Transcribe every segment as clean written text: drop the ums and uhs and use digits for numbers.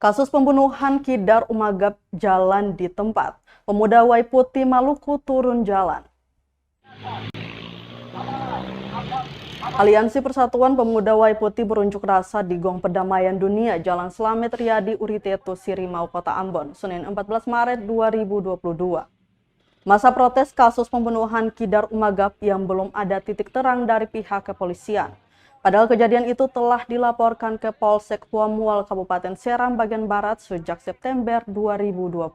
Kasus pembunuhan Kidar Umagap jalan di tempat. Pemuda Waiputi Maluku turun jalan. Aliansi Persatuan Pemuda Waiputi berunjuk rasa di Gong Perdamaian Dunia Jalan Slamet Riyadi Uriteto Sirimau Kota Ambon, Senin 14 Maret 2022. Masa protes kasus pembunuhan Kidar Umagap yang belum ada titik terang dari pihak kepolisian. Padahal kejadian itu telah dilaporkan ke Polsek Huamual Kabupaten Seram bagian Barat sejak September 2020.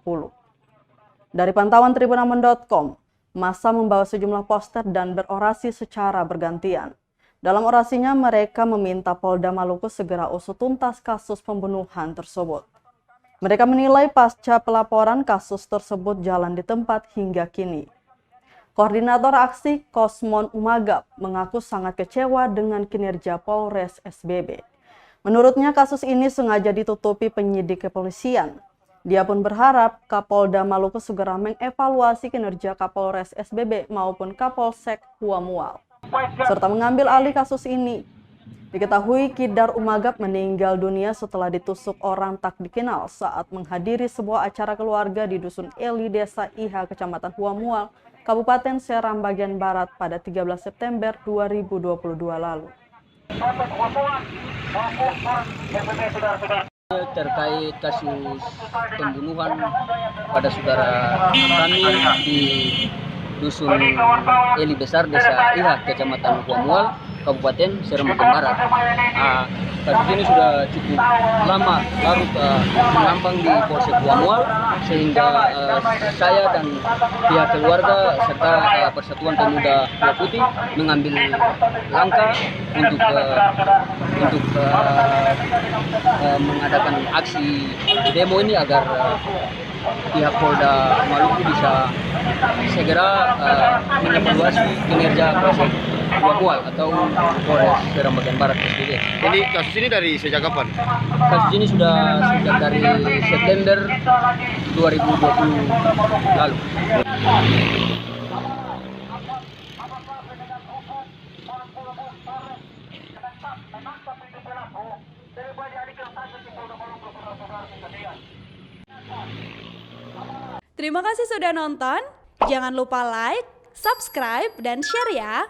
Dari pantauan Tribunamon.com, massa membawa sejumlah poster dan berorasi secara bergantian. Dalam orasinya, mereka meminta Polda Maluku segera usut tuntas kasus pembunuhan tersebut. Mereka menilai pasca pelaporan kasus tersebut jalan di tempat hingga kini. Koordinator aksi Kosmon Umagap mengaku sangat kecewa dengan kinerja Polres SBB. Menurutnya kasus ini sengaja ditutupi penyidik kepolisian. Dia pun berharap Kapolda Maluku segera mengevaluasi kinerja Kapolres SBB maupun Kapolsek Huamual, serta mengambil alih kasus ini. Diketahui Kidar Umagap meninggal dunia setelah ditusuk orang tak dikenal saat menghadiri sebuah acara keluarga di Dusun Eli, Desa Iha, Kecamatan Huamual, Kabupaten Seram bagian Barat pada 13 September 2022 lalu. Terkait kasus pembunuhan pada saudara kami di Dusun Eli Besar, Desa Iha, Kecamatan Huamual, Kabupaten Seram bagian Barat. Kasus ini sudah cukup lama larut mengambang di Polsek Huamual, sehingga saya dan pihak keluarga serta Persatuan Pemuda Waiputi mengambil langkah untuk mengadakan aksi demo ini agar pihak Polda Maluku bisa segera mengevaluasi kinerja Polsek Huamual atau Polres Seram bagian Barat SBB. Jadi kasus ini dari sejak kapan? Kasus ini sudah sejak dari September 2020 lalu. Terima kasih sudah nonton. Jangan lupa like, subscribe, dan share ya.